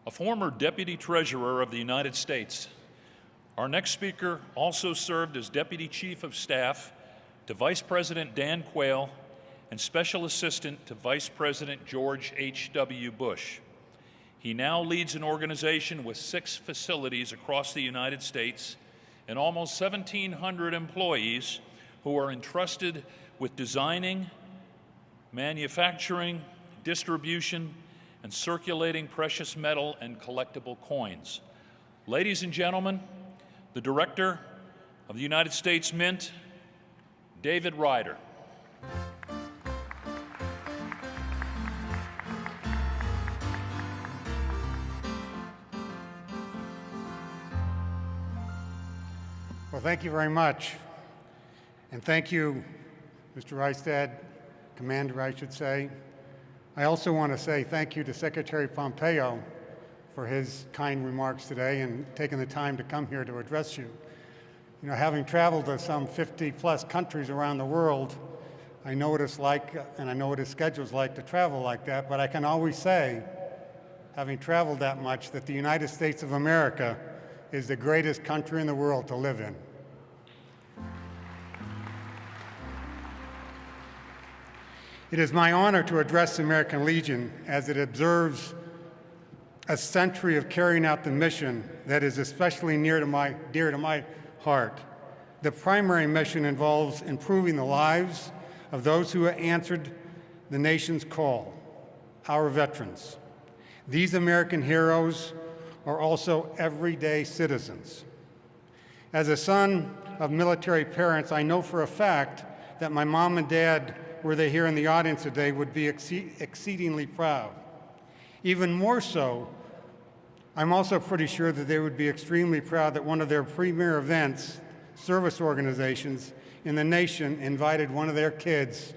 a former Deputy Treasurer of the United States. Our next speaker also served as Deputy Chief of Staff to Vice President Dan Quayle and Special Assistant to Vice President George H.W. Bush. He now leads an organization with 6 facilities across the United States and almost 1,700 employees who are entrusted with designing, manufacturing, distribution, and circulating precious metal and collectible coins. Ladies and gentlemen, the Director of the United States Mint, David Ryder. Well, thank you very much. And thank you, Mr. Rystad, Commander, I should say. I also want to say thank you to Secretary Pompeo for his kind remarks today and taking the time to come here to address you. You know, having traveled to some 50-plus countries around the world, I know what it's like and I know what his schedule's like to travel like that, but I can always say, having traveled that much, that the United States of America is the greatest country in the world to live in. It is my honor to address the American Legion as it observes a century of carrying out the mission that is especially dear to my heart. The primary mission involves improving the lives of those who have answered the nation's call, our veterans. These American heroes are also everyday citizens. As a son of military parents, I know for a fact that my mom and dad, were they here in the audience today, would be exceedingly proud. Even more so, I'm also pretty sure that they would be extremely proud that one of their premier events, service organizations in the nation, invited one of their kids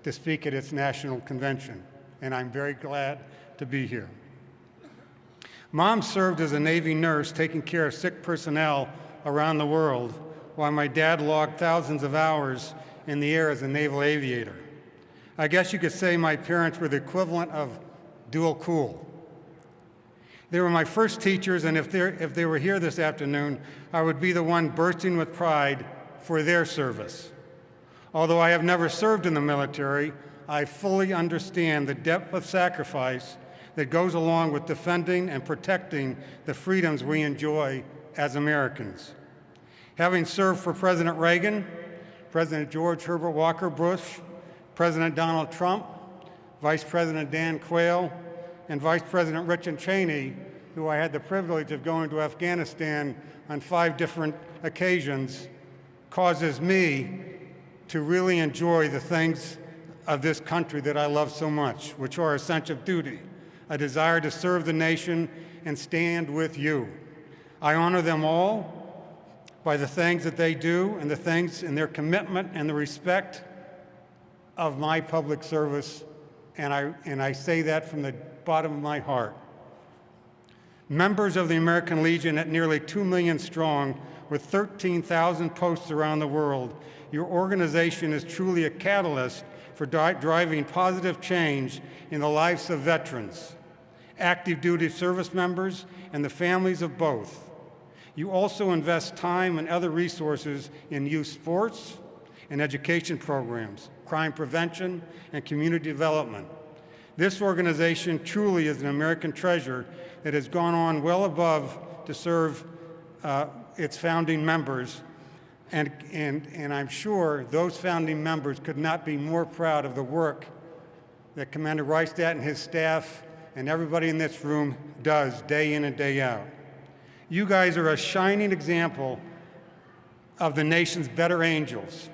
to speak at its national convention. And I'm very glad to be here. Mom served as a Navy nurse taking care of sick personnel around the world, while my dad logged thousands of hours in the air as a naval aviator. I guess you could say my parents were the equivalent of dual cool. They were my first teachers, and if they were here this afternoon, I would be the one bursting with pride for their service. Although I have never served in the military, I fully understand the depth of sacrifice that goes along with defending and protecting the freedoms we enjoy as Americans. Having served for President Reagan, President George Herbert Walker Bush, President Donald Trump, Vice President Dan Quayle, and Vice President Richard Cheney, who I had the privilege of going to Afghanistan on 5 different occasions, causes me to really enjoy the things of this country that I love so much, which are a sense of duty, a desire to serve the nation and stand with you. I honor them all by the things that they do and the things in their commitment and the respect of my public service, and I say that from the bottom of my heart. Members of the American Legion at nearly 2 million strong, with 13,000 posts around the world, your organization is truly a catalyst for driving positive change in the lives of veterans, active duty service members, and the families of both. You also invest time and other resources in youth sports and education programs, crime prevention, and community development. This organization truly is an American treasure that has gone on well above to serve its founding members, and I'm sure those founding members could not be more proud of the work that Commander Rystad and his staff and everybody in this room does day in and day out. You guys are a shining example of the nation's better angels.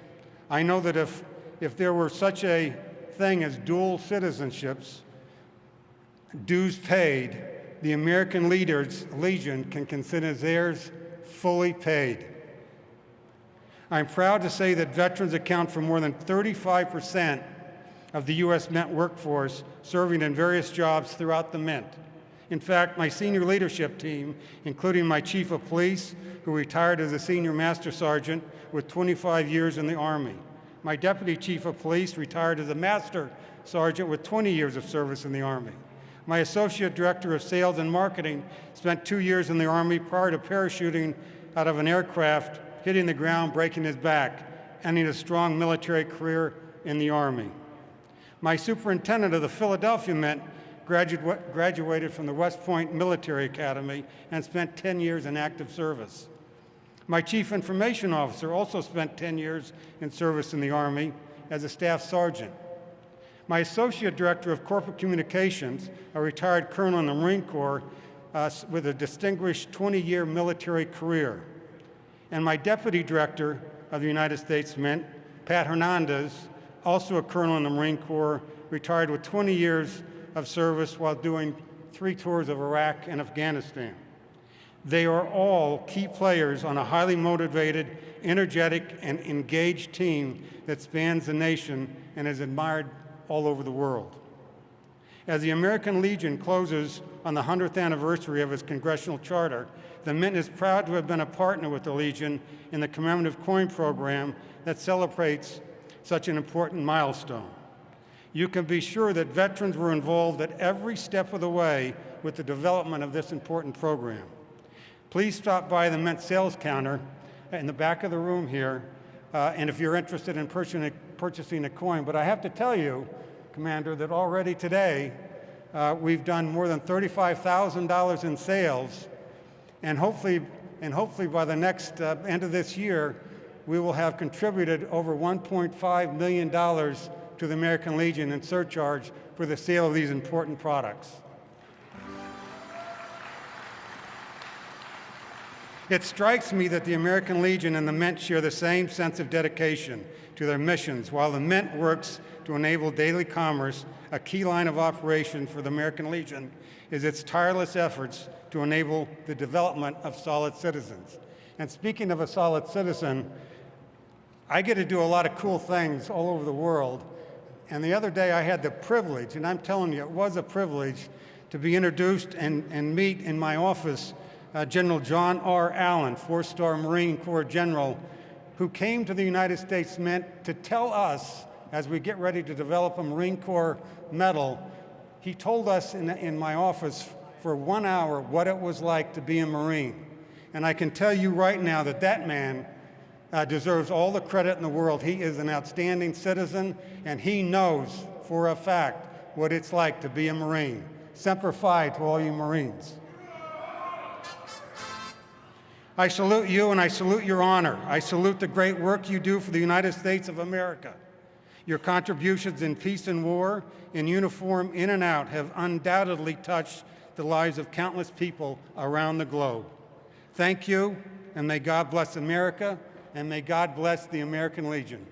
I know that if there were such a thing as dual citizenships, dues paid, the American Legion can consider theirs fully paid. I'm proud to say that veterans account for more than 35% of the U.S. Mint workforce serving in various jobs throughout the Mint. In fact, my senior leadership team, including my chief of police, who retired as a senior master sergeant with 25 years in the Army, my deputy chief of police retired as a master sergeant with 20 years of service in the Army, My Associate Director of Sales and Marketing spent 2 years in the Army prior to parachuting out of an aircraft, hitting the ground, breaking his back, ending a strong military career in the Army. My Superintendent of the Philadelphia Mint graduated from the West Point Military Academy and spent 10 years in active service. My Chief Information Officer also spent 10 years in service in the Army as a staff sergeant. My Associate Director of Corporate Communications, a retired colonel in the Marine Corps with a distinguished 20-year military career. And my Deputy Director of the United States Mint, Pat Hernandez, also a colonel in the Marine Corps, retired with 20 years of service while doing 3 tours of Iraq and Afghanistan. They are all key players on a highly motivated, energetic, and engaged team that spans the nation and is admired all over the world. As the American Legion closes on the 100th anniversary of its congressional charter, the Mint is proud to have been a partner with the Legion in the commemorative coin program that celebrates such an important milestone. You can be sure that veterans were involved at every step of the way with the development of this important program. Please stop by the Mint sales counter in the back of the room here, and if you're interested in purchasing a coin. But I have to tell you, Commander, that already today we've done more than $35,000 in sales, and hopefully by the next end of this year, we will have contributed over $1.5 million to the American Legion in surcharge for the sale of these important products. It strikes me that the American Legion and the Mint share the same sense of dedication to their missions. While the Mint works to enable daily commerce, a key line of operation for the American Legion is its tireless efforts to enable the development of solid citizens. And speaking of a solid citizen, I get to do a lot of cool things all over the world. And the other day I had the privilege, and I'm telling you, it was a privilege, to be introduced and meet in my office General John R. Allen, 4-star Marine Corps general, who came to the United States Mint to tell us, as we get ready to develop a Marine Corps medal, he told us in my office for 1 hour what it was like to be a Marine. And I can tell you right now that that man deserves all the credit in the world. He is an outstanding citizen, and he knows for a fact what it's like to be a Marine. Semper Fi to all you Marines. I salute you and I salute your honor. I salute the great work you do for the United States of America. Your contributions in peace and war, in uniform, in and out, have undoubtedly touched the lives of countless people around the globe. Thank you, and may God bless America, and may God bless the American Legion.